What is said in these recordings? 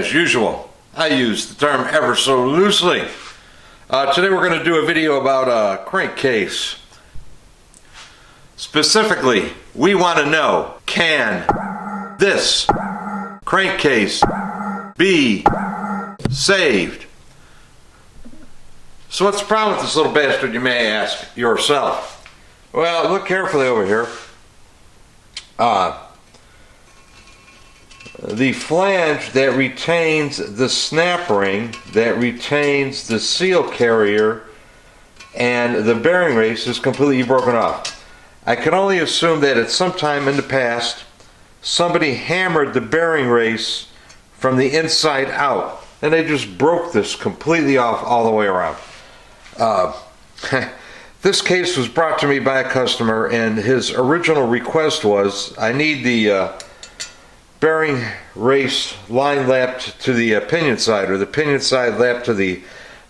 As usual, I use the term ever so loosely. Today we're going to do a video about a crankcase. Specifically, we want to know, can this crankcase be saved? So what's the problem with this little bastard, you may ask yourself? Well, look carefully over here. The flange that retains the snap ring, that retains the seal carrier, and the bearing race is completely broken off. I can only assume that at some time in the past, somebody hammered the bearing race from the inside out, and they just broke this completely off all the way around. This case was brought to me by a customer, and his original request was, I need the bearing race line lapped to the pinion side, or the pinion side lapped to the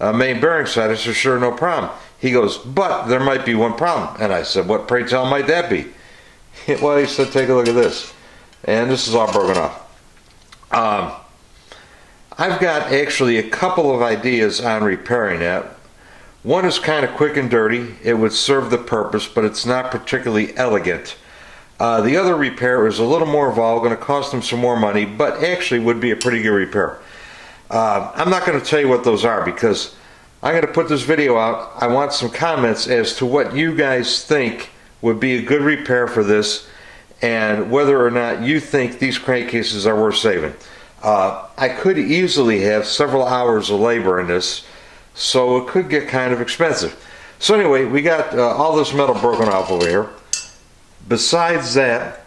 main bearing side. I said, sure, no problem. He goes, but there might be one problem. And I said, what, pray tell, might that be? Well, he said, take a look at this. And this is all broken off. I've got actually a couple of ideas on repairing that. One is kind of quick and dirty. It would serve the purpose, but it's not particularly elegant. The other repair is a little more involved, going to cost them some more money, but actually would be a pretty good repair. I'm not going to tell you what those are because I'm going to put this video out. I want some comments as to what you guys think would be a good repair for this and whether or not you think these crankcases are worth saving. I could easily have several hours of labor in this, so it could get kind of expensive. So anyway, we got all this metal broken off over here. Besides that,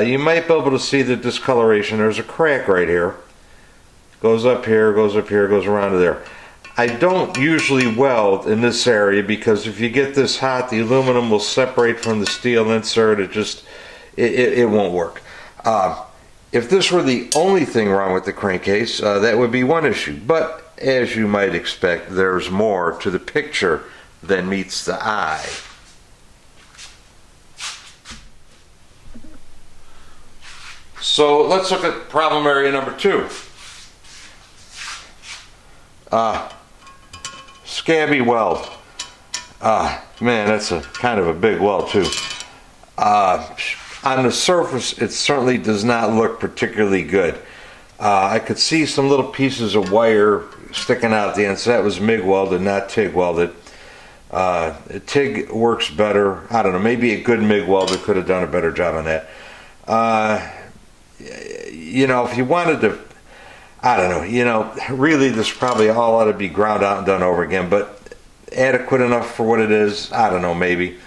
you might be able to see the discoloration. There's a crack right here. Goes up here, goes up here, goes around to there. I don't usually weld in this area because if you get this hot, the aluminum will separate from the steel insert. It won't work. If this were the only thing wrong with the crankcase, that would be one issue. But as you might expect, there's more to the picture than meets the eye. So let's look at problem area number 2. Scabby weld. Man, that's a kind of a big weld too. On the surface, it certainly does not look particularly good. I could see some little pieces of wire sticking out the end, so that was MIG welded, not TIG welded. TIG works better. I don't know, maybe a good MIG welder could have done a better job on that. You know, if you wanted to, I don't know, you know, really this probably all ought to be ground out and done over again, but adequate enough for what it is, I don't know, maybe.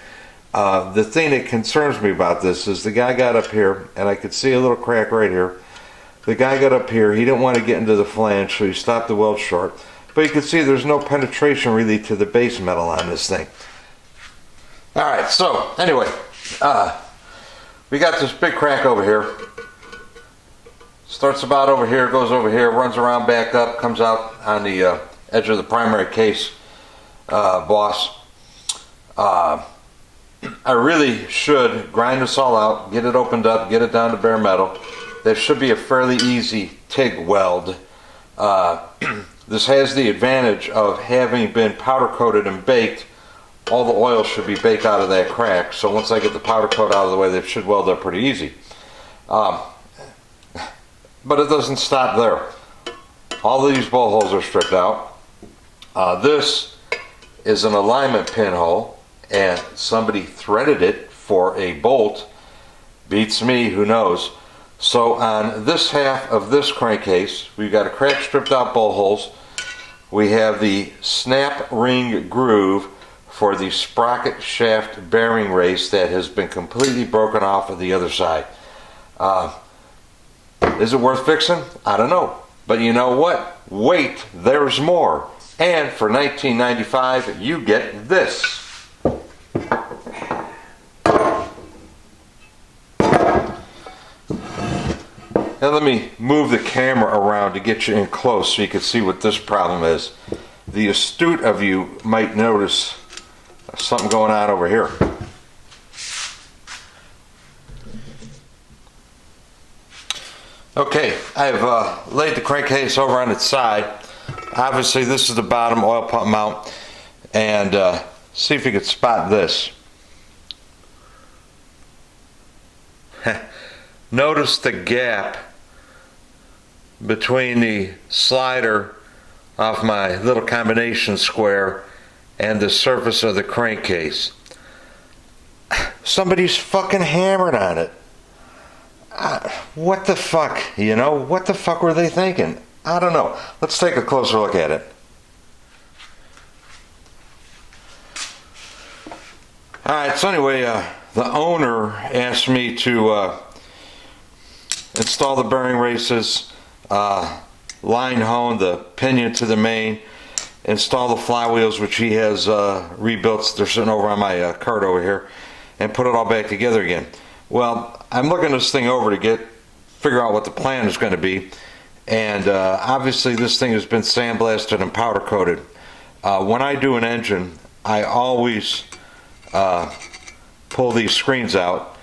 The thing that concerns me about this is the guy got up here, and I could see a little crack right here. The guy got up here, he didn't want to get into the flange, so he stopped the weld short. But you can see there's no penetration really to the base metal on this thing. Alright, so anyway, we got this big crack over here. Starts about over here, goes over here, runs around back up, comes out on the edge of the primary case boss. I really should grind this all out, get it opened up, get it down to bare metal. There should be a fairly easy TIG weld. This has the advantage of having been powder coated and baked. All the oil should be baked out of that crack, so once I get the powder coat out of the way, that should weld up pretty easy. But it doesn't stop there. All of these bolt holes are stripped out. This is an alignment pinhole, and somebody threaded it for a bolt. Beats me, who knows. So on this half of this crankcase, we've got a crack stripped out bolt holes. We have the snap ring groove for the sprocket shaft bearing race that has been completely broken off of the other side. Is it worth fixing? I don't know. But you know what? Wait, there's more. And for $19.95, you get this. Now let me move the camera around to get you in close so you can see what this problem is. The astute of you might notice something going on over here. Okay, I've laid the crankcase over on its side. Obviously this is the bottom oil pump mount, and see if you could spot this. Notice the gap between the slider off my little combination square and the surface of the crankcase. Somebody's fucking hammered on it. What the fuck, you know? What the fuck were they thinking? I don't know. Let's take a closer look at it. Alright, so anyway, the owner asked me to install the bearing races, line hone the pinion to the main, install the flywheels, which he has rebuilt. They're sitting over on my cart over here, and put it all back together again. Well, I'm looking this thing over to figure out what the plan is going to be, and obviously this thing has been sandblasted and powder coated. When I do an engine, I always pull these screens out,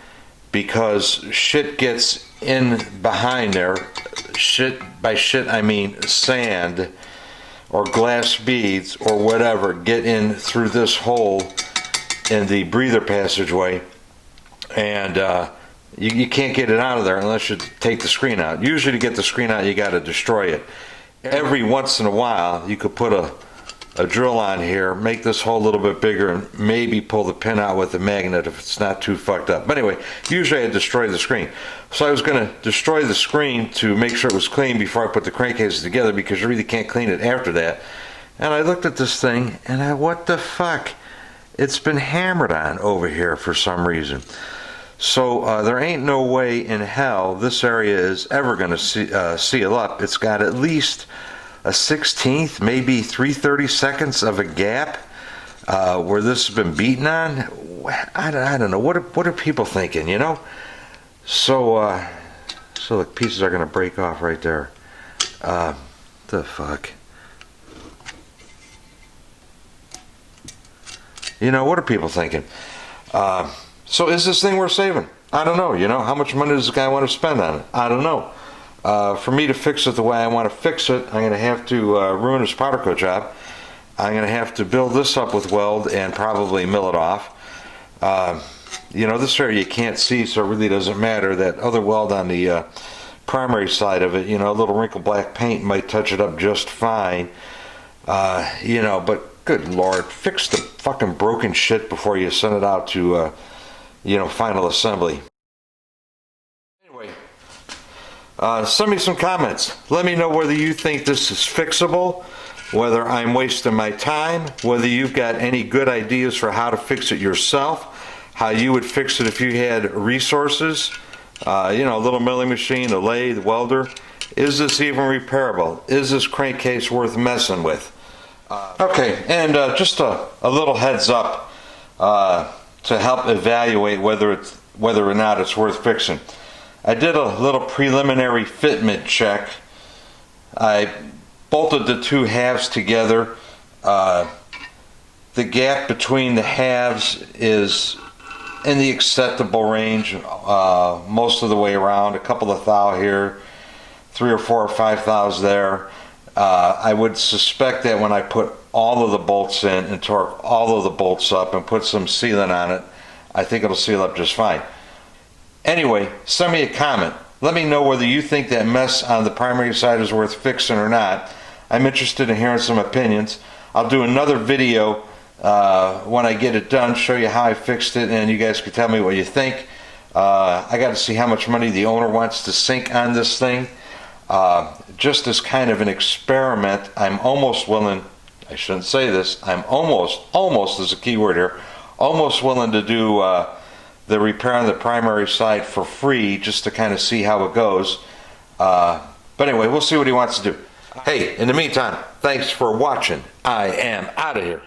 because shit gets in behind there. Shit, by shit I mean sand or glass beads or whatever, get in through this hole in the breather passageway, and you can't get it out of there unless you take the screen out. Usually to get the screen out you got to destroy it. Every once in a while you could put a drill on here, make this hole a little bit bigger, and maybe pull the pin out with a magnet if it's not too fucked up. But anyway, usually I destroy the screen. So I was going to destroy the screen to make sure it was clean before I put the crankcases together, because you really can't clean it after that. And I looked at this thing and what the fuck? It's been hammered on over here for some reason. So there ain't no way in hell this area is ever going to seal up. It's got at least a 1/16, maybe 3/32 seconds of a gap where this has been beaten on. I don't know. What are people thinking, you know? So the pieces are going to break off right there. The fuck? You know, what are people thinking? So is this thing worth saving? I don't know. You know, how much money does this guy want to spend on it? I don't know. For me to fix it the way I want to fix it, I'm going to have to ruin his powder coat job. I'm going to have to build this up with weld and probably mill it off. You know, this area you can't see, so it really doesn't matter. That other weld on the primary side of it, you know, a little wrinkled black paint might touch it up just fine. You know, but good Lord, fix the fucking broken shit before you send it out to, you know, final assembly. Anyway, send me some comments. Let me know whether you think this is fixable, whether I'm wasting my time, whether you've got any good ideas for how to fix it yourself, how you would fix it if you had resources, you know, a little milling machine, a lathe, welder. Is this even repairable? Is this crankcase worth messing with? Okay, and just a little heads up to help evaluate whether or not it's worth fixing. I did a little preliminary fitment check. I bolted the two halves together. The gap between the halves is in the acceptable range most of the way around. A couple of thou here, 3 or 4 or 5 thous there. I would suspect that when I put all of the bolts in and torque all of the bolts up and put some sealant on it, I think it'll seal up just fine. Anyway, send me a comment. Let me know whether you think that mess on the primary side is worth fixing or not. I'm interested in hearing some opinions. I'll do another video when I get it done, show you how I fixed it, and you guys can tell me what you think. I got to see how much money the owner wants to sink on this thing. Just as kind of an experiment, I'm almost willing, I shouldn't say this, I'm almost is a key word here, almost willing to do the repair on the primary side for free, just to kind of see how it goes. But anyway, we'll see what he wants to do. Hey, in the meantime, thanks for watching. I am out of here.